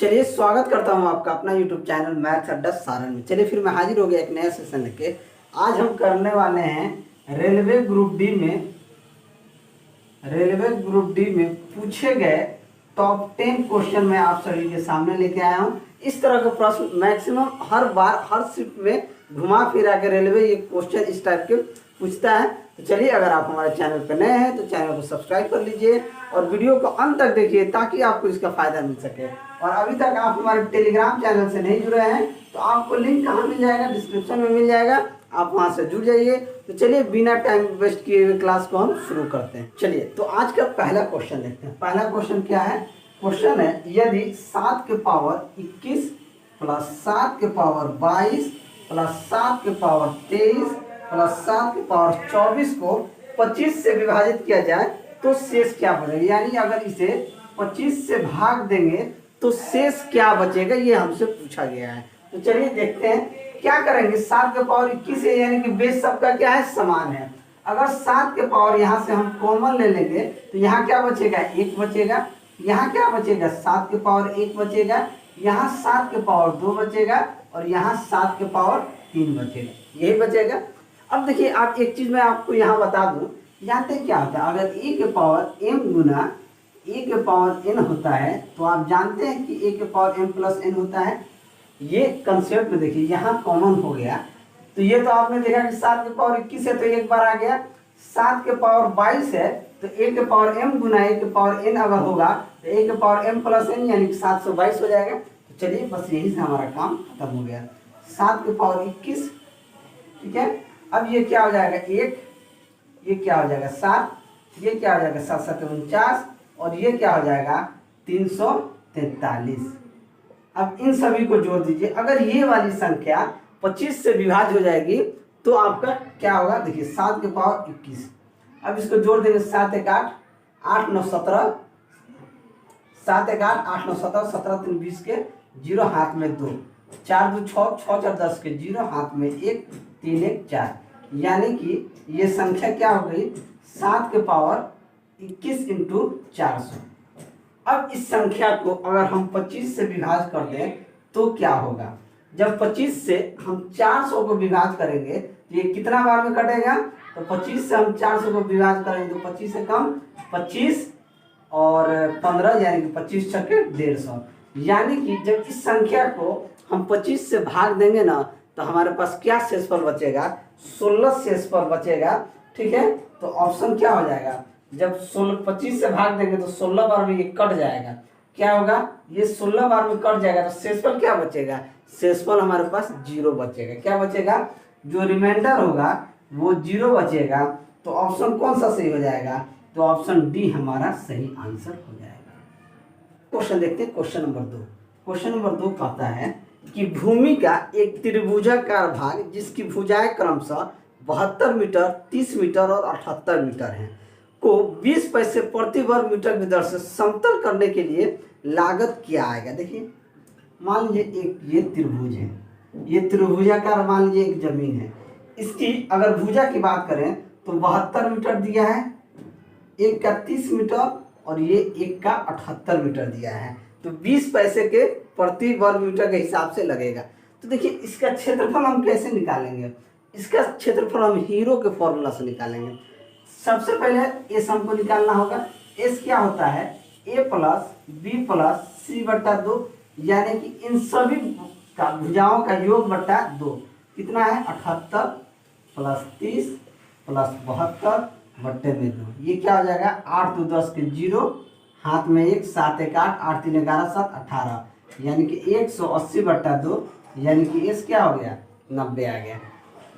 चलिए स्वागत करता हूं आपका अपना YouTube चैनल मैथ्स अड्डा सारण में। चलिए फिर मैं हाजिर हो गया एक नया सेशन लेके। आज हम करने वाले हैं रेलवे ग्रुप डी में पूछे गए टॉप 10 क्वेश्चन मैं आप सभी के सामने लेके आया हूं। इस तरह के प्रश्न मैक्सिमम हर बार हर शिफ्ट में घुमा फिरा के रेलवे ये क्वेश्चन इस टाइप के पूछता है। तो चलिए, अगर आप हमारे चैनल पर नए हैं तो चैनल को सब्सक्राइब कर लीजिए और वीडियो को अंत तक देखिए ताकि आपको इसका फायदा मिल सके। और अभी तक आप हमारे टेलीग्राम चैनल से नहीं जुड़े हैं तो आपको लिंक कहाँ मिल जाएगा, डिस्क्रिप्शन में मिल जाएगा, आप वहां से जुड़ जाइए। तो चलिए बिना टाइम वेस्ट किए हुए क्लास को हम शुरू करते हैं। चलिए तो आज का पहला क्वेश्चन देखते हैं। पहला क्वेश्चन क्या है? क्वेश्चन है, यदि 7 के पावर 21 प्लस 7 के पावर 22 प्लस 7 के पावर 23 प्लस 7 के पावर 24 को 25 से विभाजित किया जाए तो शेष क्या बचेगा। यानी अगर इसे 25 से भाग देंगे तो शेष क्या बचेगा, ये हमसे पूछा गया है। तो चलिए देखते हैं क्या करेंगे। 7 के पावर 21 है, यानी कि बेस सबका क्या है, समान है। अगर 7 के पावर यहाँ से हम कॉमन ले लेंगे तो यहाँ क्या बचेगा, 1 बचेगा। यहाँ क्या बचेगा, 7 के पावर 1 बचेगा। यहाँ 7 के पावर 2 बचेगा और यहाँ 7 के पावर 3 बचेगा, यही बचेगा। अब देखिए, आप एक चीज मैं आपको यहाँ बता दूं, जानते क्या होता है, अगर ए के पावर एम गुना ए के पावर एन होता है तो आप जानते हैं कि ए के पावर एम प्लस एन होता है। ये कंसेप्ट में देखिए यहाँ कॉमन हो गया। तो ये तो आपने देखा कि 7 के पावर 21 है तो एक बार आ गया। 7 के पावर 22 है तो ए के पावर एम गुना ए के पावर एन अगर होगा तो ए के पावर एम प्लस एन यानी कि 722 हो जाएगा। तो चलिए बस यही से हमारा काम खत्म हो गया। 7 के पावर 21, ठीक है। अब ये क्या हो जाएगा, 1, ये क्या हो जाएगा 7, ये क्या हो जाएगा 7 7 49 और ये क्या हो जाएगा 343। अब इन सभी को जोड़ दीजिए। अगर ये वाली संख्या 25 से विभाज्य हो जाएगी तो आपका क्या होगा, देखिए 7 के पावर 21। अब इसको जोड़ देंगे, 7 1 8 8 9 17, 7 1 8 8 9 17, 17 3 20 के 0 हाथ में 2, 4 2 6 6 4 10 के 0 हाथ में 1 3 1 4, यानी कि ये संख्या क्या हो गई 7 के पावर 21 इंटू 400। अब इस संख्या को अगर हम 25 से विभाजित कर दें तो क्या होगा। जब 25 से हम 400 को विभाजित करेंगे तो ये कितना बार में कटेगा, तो 25 से हम 400 को विभाजित करेंगे तो 25 से कम 25 और 15 यानी कि 25 छक्के 150। यानी कि जब इस संख्या को हम 25 से भाग देंगे ना तो हमारे पास क्या शेषफल बचेगा, 16 शेषफल बचेगा, ठीक है। तो ऑप्शन क्या हो जाएगा, जब 25 से भाग देंगे तो 16 बार में ये कट जाएगा, क्या होगा, ये 16 बार में कट जाएगा तो शेषफल क्या बचेगा, शेषफल हमारे पास 0 बचेगा। क्या बचेगा, जो रिमाइंडर होगा वो 0 बचेगा। तो ऑप्शन कौन सा सही हो जाएगा, तो ऑप्शन डी हमारा सही आंसर हो जाएगा। क्वेश्चन देखते हैं, क्वेश्चन नंबर 2। क्वेश्चन नंबर 2 कहता है कि भूमि का एक त्रिभुजाकार भाग जिसकी भुजाएं क्रमशः 72 मीटर 30 मीटर और 78 मीटर हैं को 20 पैसे प्रति वर्ग मीटर की दर से समतल करने के लिए लागत क्या आएगा। देखिए, मान लीजिए एक ये त्रिभुज है, ये त्रिभुजाकार मान लीजिए एक जमीन है। इसकी अगर भुजा की बात करें तो 72 मीटर दिया है, एक का 30 मीटर और ये एक का 78 मीटर दिया है। तो 20 पैसे के प्रति वर्ग मीटर के हिसाब से लगेगा। तो देखिए, इसका क्षेत्रफल हम कैसे निकालेंगे, इसका क्षेत्रफल हम हीरो के फॉर्मूला से निकालेंगे। सबसे पहले एस हमको निकालना होगा। एस क्या होता है, ए प्लस बी प्लस सी बट्टा 2, यानी कि इन सभी का भुजाओं का योग बट्टा 2 कितना है, 78 प्लस 30 प्लस 72 बट्टे में 2, ये क्या हो जाएगा 8 2 10 के 0 हाथ में 1 7 1 8 8 3 11 7 18, यानी कि 180 बट्टा 2, यानी कि एस क्या हो गया 90 आ गया।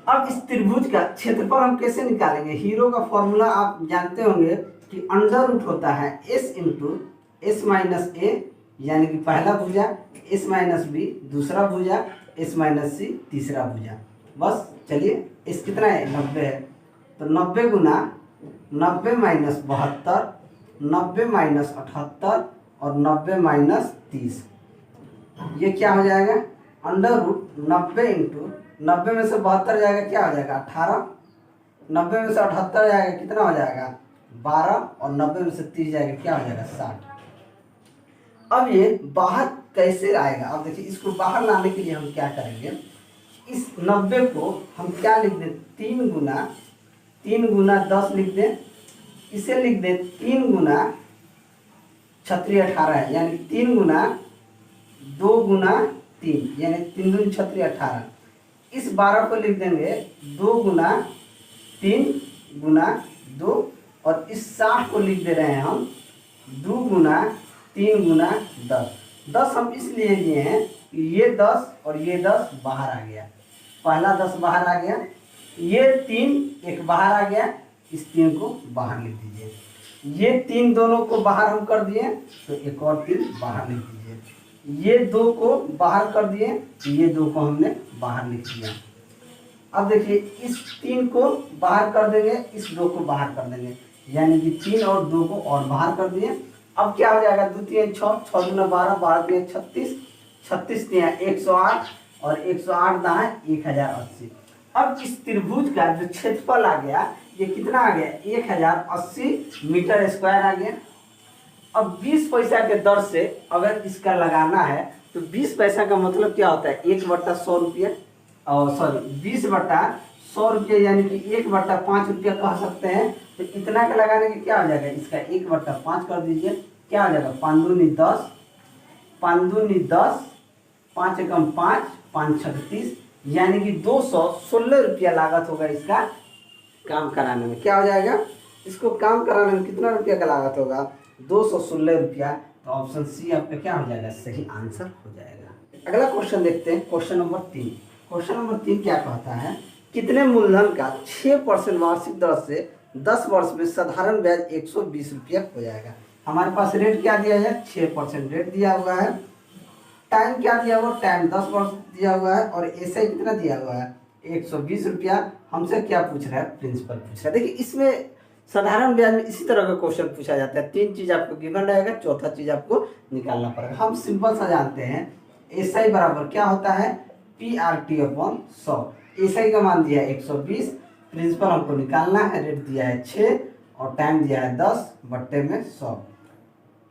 अब इस त्रिभुज का क्षेत्रफल हम कैसे निकालेंगे, हीरो का फॉर्मूला आप जानते होंगे कि अंडर रूट होता है एस इंटू एस माइनस ए, यानी कि पहला भुजा, एस माइनस बी दूसरा भुजा, एस माइनस सी तीसरा भुजा। बस चलिए, एस कितना है 90 है, तो 90 गुना 90 माइनस 72, 90 माइनस 78 और 90 माइनस 30, ये क्या हो जाएगा अंडर रूट 90 इंटू 90 में से 72 जाएगा, क्या हो जाएगा 18, 90 में से 78 जाएगा कितना हो जाएगा 12 और 90 में से 30 जाएगा क्या हो जाएगा 60। अब ये बाहर कैसे आएगा? अब देखिए, इसको बाहर लाने के लिए हम क्या करेंगे, इस 90 को हम क्या लिख दें, 3 गुना 10 लिख दें। इसे लिख दें 3 गुना 18 है, यानी 3 गुना 2 गुना 3, यानी 3 दूनी 18। इस 12 को लिख देंगे 2 गुना 3 गुना 2, और इस 60 को लिख दे रहे हैं हम 2 गुना 3 गुना 10। 10 हम इसलिए लिए हैं कि ये 10 और ये 10 बाहर आ गया, पहला 10 बाहर आ गया, ये 3 एक बाहर आ गया, इस 3 को बाहर लिख दीजिए। ये 3 दोनों को बाहर हम कर दिए, तो एक और 3 बाहर लिख दीजिए। ये 2 को बाहर कर दिए, ये 2 को हमने बाहर लिख दिया। अब देखिए, इस 3 को बाहर कर देंगे, इस 2 को बाहर कर देंगे, यानी कि 3 और 2 को और बाहर कर दिए। अब क्या हो जाएगा, 2 3 6, 6 दूना 12, 12 3 36, 36 3 108, और 108 दाएं 1080। अब इस त्रिभुज का जो क्षेत्रफल आ गया, ये कितना आ गया, 1080 मीटर स्क्वायर आ गया। अब 20 पैसा के दर से अगर इसका लगाना है, तो 20 पैसा का मतलब क्या होता है, 1/100 रुपया, और सॉरी 20/100 रुपये, यानी कि 1/5 रुपया कह सकते हैं। तो इतना का लगाने के क्या हो जाएगा, इसका 1/5 कर दीजिए, क्या हो जाएगा, 5 दूनी 10, 5 दूनी 10, 5 एकम 5, 5 36, यानी कि 216 रुपया लागत होगा इसका काम कराने में। क्या हो जाएगा, इसको काम कराने में कितना रुपया का लागत होगा, 216 रुपया। तो ऑप्शन सी आपका क्या हो जाएगा, सही आंसर हो जाएगा। अगला क्वेश्चन देखते हैं, क्वेश्चन नंबर 3। क्वेश्चन नंबर 3 क्या कहता है, कितने मूलधन का 6% वार्षिक दर से 10 वर्ष में साधारण ब्याज 120 रुपया हो जाएगा। हमारे पास रेट क्या दिया है, 6% रेट दिया हुआ है। टाइम क्या दिया हुआ, टाइम 10 वर्ष दिया हुआ है, और एसआई कितना दिया हुआ है, 120 रुपया। हमसे क्या पूछ रहा है, प्रिंसिपल पूछ रहा है। देखिए, इसमें साधारण ब्याज में इसी तरह का क्वेश्चन पूछा जाता है। 3 चीज आपको गिवन रहेगा, चौथा चीज आपको निकालना पड़ेगा। हम सिंपल सा जानते हैं, एसआई बराबर क्या होता है, PRT/100। एसआई का मान दिया है 120, प्रिंसिपल हमको निकालना है, रेट दिया है 6, और टाइम दिया है 10 बट्टे में 100।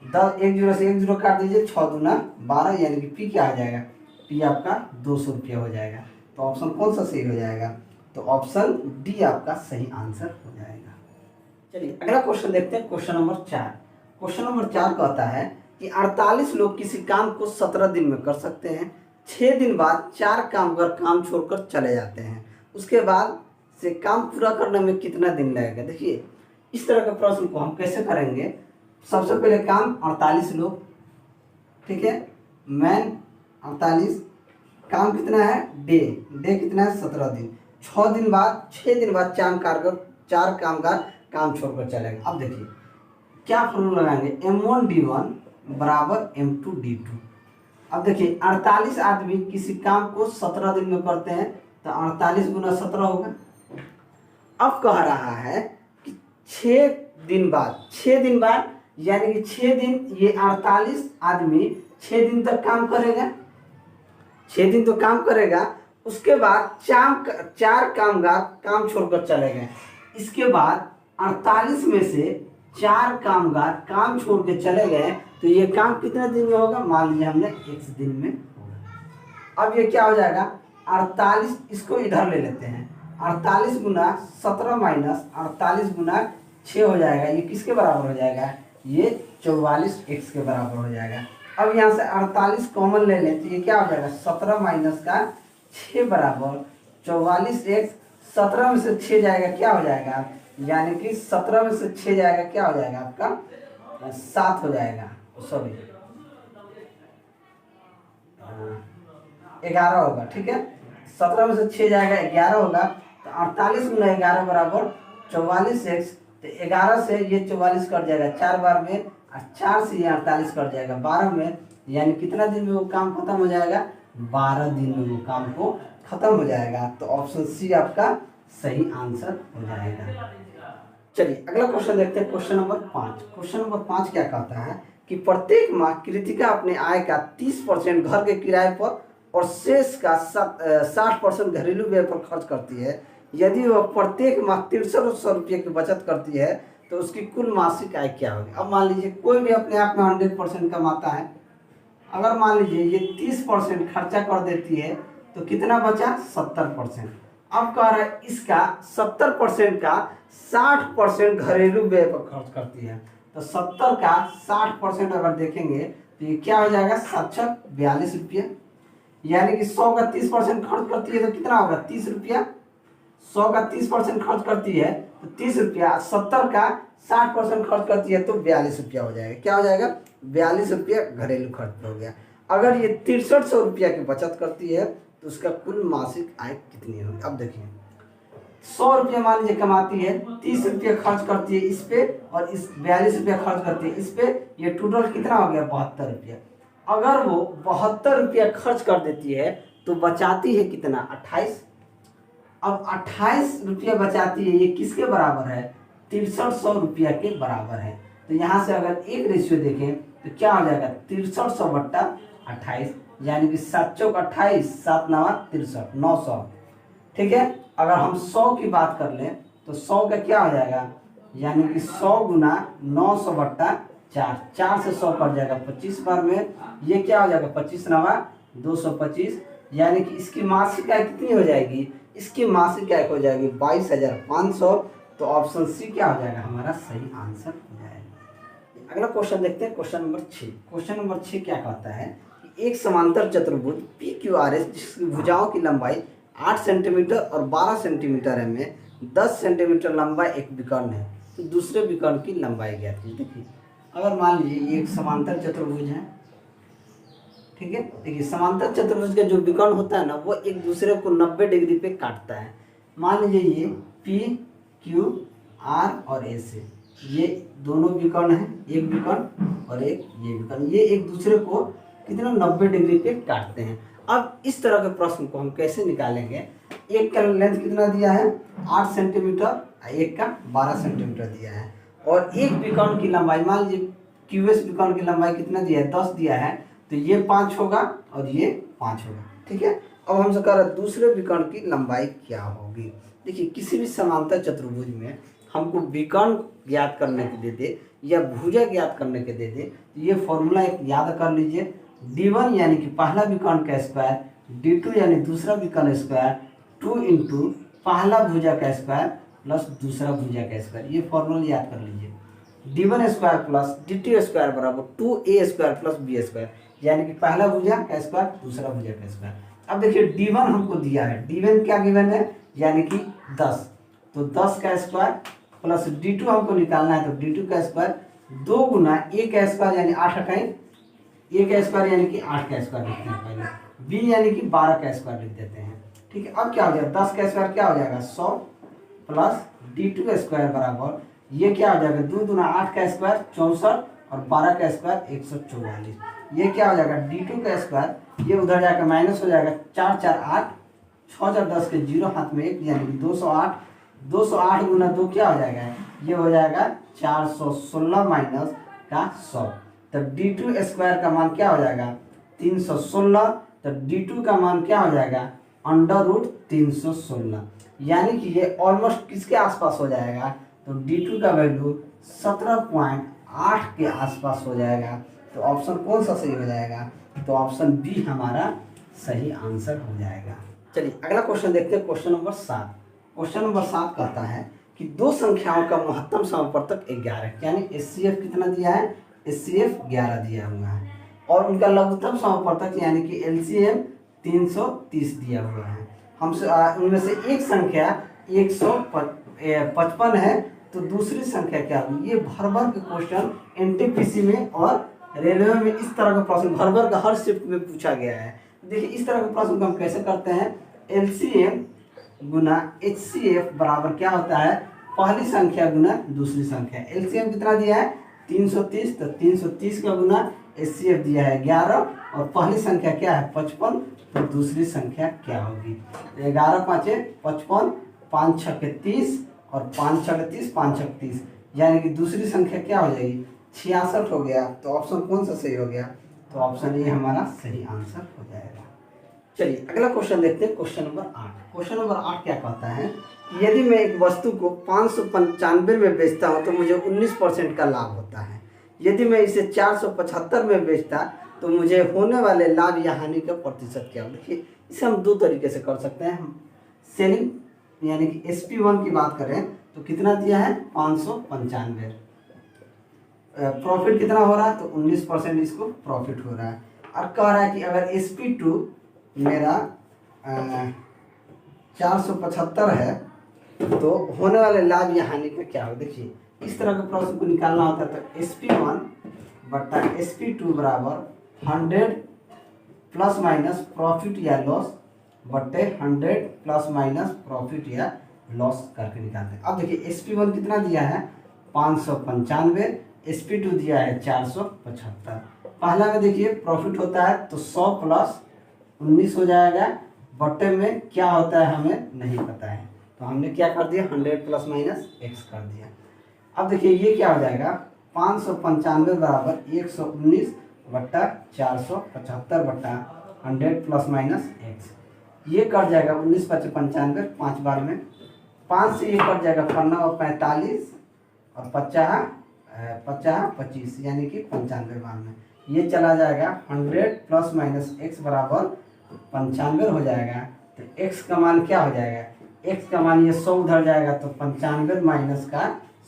10 1 0 से 1 0 काट दीजिए, 6 दूना 12, यानी कि पी क्या आ जाएगा, पी आपका 200 रुपया हो जाएगा। तो ऑप्शन कौन सा सही हो जाएगा, तो ऑप्शन डी आपका सही आंसर हो जाएगा। चलिए अगला क्वेश्चन देखते हैं, क्वेश्चन नंबर 4। क्वेश्चन नंबर 4 कहता है कि 48 लोग किसी काम को 17 दिन में कर सकते हैं। 6 दिन बाद 4 कामगार काम छोड़कर चले जाते हैं, उसके बाद से काम पूरा करने में कितना दिन लगेगा। देखिए, इस तरह के प्रश्न को हम कैसे करेंगे, सबसे पहले काम 48 लोग, ठीक है, मैन 48, काम कितना है, डे कितना है, 17 दिन। 6 दिन बाद 4 कामगार काम छोड़कर चलेगा। अब देखिए क्या फॉर्मूला लगाएंगे, M1D1 बराबर M2D2। अब देखिए 48 आदमी किसी काम को 17 दिन में करते हैं, तो 48 गुना 17 होगा। अब कह रहा है कि 6 दिन बाद यानी कि 6 दिन, ये 48 आदमी 6 दिन तक काम करेगा, 6 दिन तो काम करेगा, उसके बाद 4 कामगार काम छोड़कर चले गए। इसके बाद 48 में से 4 कामगार काम छोड़ के चले गए, तो ये काम कितने दिन में होगा, मान लीजिए हमने x दिन में होगा। अब ये क्या हो जाएगा, 48, इसको इधर ले लेते हैं, 48 गुना 17 माइनस 48 गुना 6 हो जाएगा। ये किसके बराबर हो जाएगा, ये 44x के बराबर हो जाएगा। अब यहाँ से 48 कॉमन ले लें, तो ये क्या हो जाएगा, 17 माइनस का 6 बराबर 44x। 17 में से 6 जाएगा, क्या हो जाएगा, यानी कि 17 में से 6 जाएगा, क्या हो जाएगा आपका 7 हो जाएगा, सॉरी 11 होगा, ठीक है। 17 में से 6 जाएगा, 11 होगा। तो 48 गुना 11 बराबर 44x। तो 11 से ये 44 कट जाएगा 4 बार में, और 4 से ये 48 कट जाएगा 12 में, यानी कितना दिन में वो काम खत्म हो जाएगा, 12 दिन में वो काम को खत्म हो जाएगा। तो ऑप्शन सी आपका सही आंसर हो जाएगा। चलिए अगला क्वेश्चन देखते हैं, क्वेश्चन नंबर 5। क्वेश्चन नंबर 5 क्या कहता है कि प्रत्येक माह कृतिका अपने आय का 30% घर के किराए पर और शेष का 60% घरेलू व्यय पर खर्च करती है। यदि वह प्रत्येक माह 6300 रुपये की बचत करती है, तो उसकी कुल मासिक आय क्या होगी। अब मान लीजिए कोई भी अपने आप में 100% कमाता है, अगर मान लीजिए ये 30% खर्चा कर देती है तो कितना बचा 70%। अब कह रहा है इसका 70% का 60% घरेलू व्यय पर खर्च करती है। तो 70 का 60% अगर देखेंगे तो ये क्या हो जाएगा 742 रुपया। यानी कि 100 का 30% खर्च करती है तो कितना होगा 30 रुपया। 100 का 30% खर्च करती है तो 30 रुपया। 70 का 60% खर्च करती है तो 42 रुपया हो जाएगा। क्या हो जाएगा 42 रुपया घरेलू खर्च हो गया। अगर ये 6300 रुपया की बचत करती है तो उसका कुल मासिक आय कितनी होगी। अब देखिए 100 रुपया मान लीजिए कमाती है, 30 रुपया खर्च करती है इस पे और इस 42 रुपया खर्च करती है इस पे, ये टोटल कितना हो गया 72 रुपया। अगर वो 72 रुपया खर्च कर देती है तो बचाती है कितना 28। अब 28 रुपया बचाती है, ये किसके बराबर है 6300 रुपया के बराबर है। तो यहाँ से अगर एक रेशियो देखें तो क्या हो जाएगा 6300 बट्टा 28, यानी कि 7 चौक 28, 7 नवा 63, 900। ठीक है, अगर हम 100 की बात कर लें तो 100 का क्या हो जाएगा, यानी कि 100 गुना 900 बट्टा 4, 4 से 100 कट जाएगा 25 बार में, ये क्या हो जाएगा 25 नवा 225, यानी कि इसकी मासिक आय कितनी हो जाएगी, इसकी मासिक आय हो जाएगी 22,500। तो ऑप्शन सी क्या हो जाएगा हमारा सही आंसर हो जाएगा। अगला क्वेश्चन देखते हैं, क्वेश्चन नंबर 6। क्वेश्चन नंबर 6 क्या कहता है कि एक समांतर चतुर्भुज PQRS जिसकी भुजाओं की लंबाई 8 सेंटीमीटर और 12 सेंटीमीटर है में 10 सेंटीमीटर लंबा एक विकर्ण है, तो दूसरे विकर्ण की लंबाई ज्ञात कीजिए। देखिए अगर मान लीजिए ये एक समांतर चतुर्भुज है, ठीक है, देखिए समांतर चतुर्भुज का जो विकर्ण होता है ना वो एक दूसरे को 90 डिग्री पे काटता है। मान लीजिए ये PQR और A से ये दोनों विकर्ण हैं, एक विकर्ण और एक ये विकर्ण, ये एक दूसरे को कितना 90 डिग्री पे काटते हैं। अब इस तरह के प्रश्न को हम कैसे निकालेंगे, एक का लेंथ कितना दिया है 8 सेंटीमीटर, एक का 12 सेंटीमीटर दिया है, और एक विकर्ण की लंबाई मान लीजिए QS विकर्ण की लंबाई कितना दिया है 10 दिया है, तो ये 5 होगा और ये 5 होगा। ठीक है, अब हमसे कह रहा है दूसरे विकर्ण की लंबाई क्या होगी। देखिए किसी भी समांतर चतुर्भुज में हमको विकर्ण ज्ञात करने के दे दे या भुजा ज्ञात करने के दे दे, तो ये फॉर्मूला एक याद कर लीजिए, D1 यानी कि पहला विकर्ण का स्क्वायर, D2 यानी दूसरा विकर्ण स्क्वायर, 2 इंटू पहला भुजा का स्क्वायर प्लस दूसरा भुजा का स्क्वायर, ये फॉर्मूला याद कर लीजिए। D1 square plus D2 square बराबर 2A square plus B square, यानी कि पहला भुजा का स्क्वायर दूसरा भुजा का स्क्वायर। अब देखिए D1 हमको दिया है, D1 क्या गिवन है यानी कि 10, तो 10 का स्क्वायर प्लस D2 हमको निकालना है, तो D2 का स्क्वायर 2 गुना A का स्क्वायर यानी 8 हटाएं, A का स्क्वायर यानी कि 8 का स्क्वायर लिखते हैं पहले, B यानी कि 12 का स्क्वायर लिख देते हैं। ठीक है, अब क्या हो जाएगा 10 का स्क्वायर क्या हो जाएगा 100 प्लस D2 का स्क्वायर बराबर ये क्या हो जाएगा 2 दूना 8 का स्क्वायर 64 और 12 का स्क्वायर 144, ये क्या हो जाएगा D2 का स्क्वायर, ये उधर जाकर माइनस हो जाएगा 4 4 8, 6 4 10 के 0 हाथ में 1 यानी कि 208, 208 गुना 2 क्या हो जाएगा, ये हो जाएगा 416 माइनस का 100, तो D2 स्क्वायर का मान क्या हो जाएगा 316, तो D2 का मान क्या हो जाएगा √316, यानी कि ये ऑलमोस्ट किसके आसपास हो जाएगा, तो D2 का वैल्यू 17.8 के आसपास हो जाएगा। तो ऑप्शन कौन सा सही हो जाएगा, तो ऑप्शन बी हमारा सही आंसर हो जाएगा। चलिए अगला क्वेश्चन देखते हैं, क्वेश्चन नंबर 7। क्वेश्चन नंबर 7 कहता है कि दो संख्याओं का महत्तम समापवर्तक 11, यानी HCF कितना दिया है, HCF 11 दिया हुआ है, और उनका लघुत्तम समापवर्तक यानी कि LCM 330 दिया हुआ है। हमसे उनमें से एक संख्या 155 है, तो दूसरी संख्या क्या होगी। ये भर भर के क्वेश्चन NTPC में और रेलवे में इस तरह का प्रश्न भर भर का हर शिफ्ट में पूछा गया है। देखिए इस तरह के प्रश्न को हम कैसे करते हैं, LCM गुना HCF बराबर क्या होता है पहली संख्या गुना दूसरी संख्या। LCM कितना दिया है 330, तो 330 का गुना HCF दिया है 11, और पहली संख्या क्या है 55, तो दूसरी संख्या क्या होगी 11 5 55, 5 6 30 और 5 6 30, 5 6 30, यानी कि दूसरी संख्या क्या हो जाएगी 66 हो गया। तो ऑप्शन कौन सा सही हो गया, तो ऑप्शन ए हमारा सही आंसर हो जाएगा। चलिए अगला क्वेश्चन देखते हैं, क्वेश्चन नंबर 8। क्वेश्चन नंबर 8 क्या कहता है कि यदि मैं एक वस्तु को 595 में बेचता हूं तो मुझे 19% का लाभ होता है, यदि मैं इसे 475 में बेचता तो मुझे होने वाले लाभ या हानि का प्रतिशत क्या होगा। देखिए इसे हम दो तरीके से कर सकते हैं। हम सेलिंग यानी कि SP1 की बात करें तो कितना दिया है 595, प्रॉफिट कितना हो रहा है तो 19% इसको प्रॉफिट हो रहा है। और कह रहा है कि अगर SP2 मेरा 475 है तो होने वाले लाभ या हानि का क्या हो। देखिए इस तरह के प्रश्न को निकालना होता है तो SP1 बटा SP2 बराबर 100 प्लस माइनस प्रॉफिट या लॉस बटे 100 प्लस माइनस प्रॉफिट या लॉस करके निकालते हैं। अब देखिए SP1 कितना दिया है 595, SP2 दिया है 475। पहला में देखिए प्रॉफिट होता है तो 100 प्लस 19 हो जाएगा, बटे में क्या होता है हमें नहीं पता है, तो हमने क्या कर दिया 100 प्लस माइनस x कर दिया। अब देखिए ये क्या हो जाएगा 595 बराबर 119 बट्टा 475 बट्टा 100 प्लस माइनस x, ये कट जाएगा 19 × 95 5 बार में, 5 से ये कट जाएगा 45 और 25 यानी कि 95 बार में, ये चला जाएगा 100 प्लस माइनस x बराबर 95 हो जाएगा। तो x का मान क्या हो जाएगा, x का मान ये 100 उधर जाएगा तो 95 माइनस का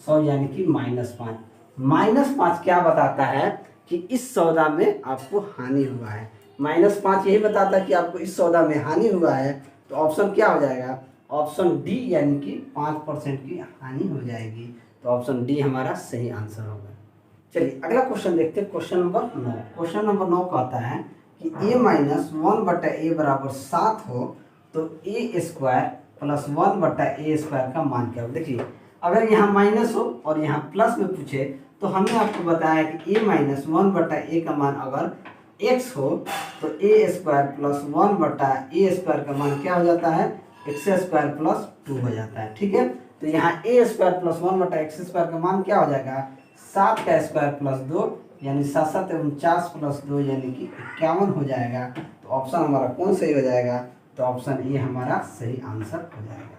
100 यानी कि -5। -5 क्या बताता है कि इस सौदा में आपको हानि हुआ है। -5 यही बताता है कि आपको इस सौदा में हानि हुआ है, तो ऑप्शन क्या हो जाएगा, ऑप्शन डी यानी कि 5% की हानि हो जाएगी। तो ऑप्शन डी हमारा सही आंसर होगा। चलिए अगला क्वेश्चन देखते हैं, क्वेश्चन नंबर 9। क्वेश्चन नंबर 9 कहता है कि a-1 बटा a बराबर 7 हो तो a² प्लस 1 बटा a² का मान क्या हो। देखिए अगर यहाँ माइनस हो और यहाँ प्लस में पूछे तो हमने आपको बताया कि a-1 बटा a का मान अगर x हो तो a² प्लस 1 बटा a² का मान क्या हो जाता है x² प्लस 2 हो जाता है। ठीक है, तो यहाँ a² प्लस 1 बटा x² का मान क्या हो जाएगा 7 का स्क्वायर प्लस 2 यानी 7 7 49 प्लस 2 यानी कि 51 हो जाएगा। तो ऑप्शन हमारा कौन सही हो जाएगा, तो ऑप्शन ए हमारा सही आंसर हो जाएगा।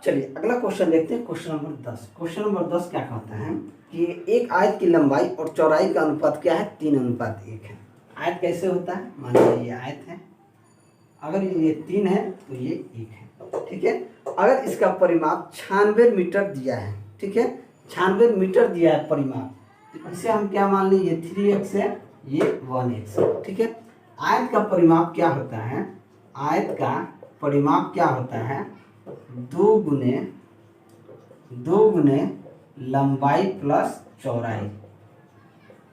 चलिए अगला क्वेश्चन देखते हैं, क्वेश्चन नंबर 10। क्वेश्चन नंबर 10 क्या कहता है कि एक आयत की लंबाई और चौड़ाई का अनुपात क्या है 3:1 है। आयत कैसे होता है, मान लीजिए ये आयत है, अगर ये 3 है तो ये 1 है। ठीक है, अगर इसका परिमाप 96 मीटर दिया है, ठीक है 96 मीटर दिया है परिमाप, तो इसे हम क्या मान लें ये 3x है ये 1x है। ठीक है, आयत का परिमाप क्या होता है, आयत का परिमाप क्या होता है 2 गुने लंबाई प्लस चौड़ाई।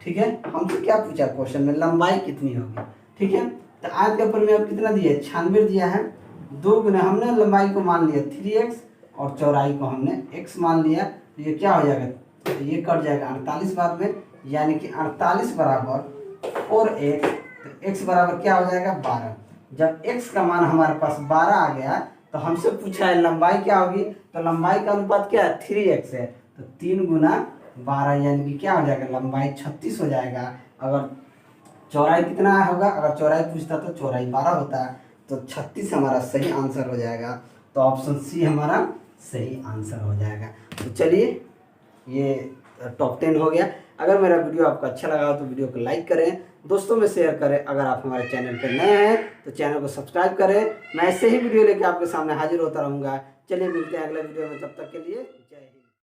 ठीक है, हमसे क्या पूछा क्वेश्चन में लंबाई कितनी होगी। ठीक है, तो आयत का परिमाप कितना दिया है 96 दिया है, 2 गुने हमने लंबाई को मान लिया 3x और चौड़ाई को हमने x मान लिया, तो ये क्या हो जाएगा, तो ये कट जाएगा 48 बाद में, यानी कि 48 बराबर 4x, तो x बराबर क्या हो जाएगा 12। जब x का मान हमारे पास 12 आ गया तो हमसे पूछा है लंबाई क्या होगी, तो लंबाई का अनुपात क्या है 3x है, तो 3 गुना 12 यानी कि क्या हो जाएगा लंबाई 36 हो जाएगा। अगर चौड़ाई कितना होगा, अगर चौड़ाई पूछता तो चौड़ाई 12 होता है, तो 36 हमारा सही आंसर हो जाएगा। तो ऑप्शन सी हमारा सही आंसर हो जाएगा। तो चलिए ये टॉप 10 हो गया। अगर मेरा वीडियो आपको अच्छा लगा हो तो वीडियो को लाइक करें, दोस्तों में शेयर करें। अगर आप हमारे चैनल पर नए हैं तो चैनल को सब्सक्राइब करें। मैं ऐसे ही वीडियो लेकर आपके सामने हाजिर होता रहूँगा। चलिए मिलते हैं अगले वीडियो में, तब तक के लिए जय हिंद।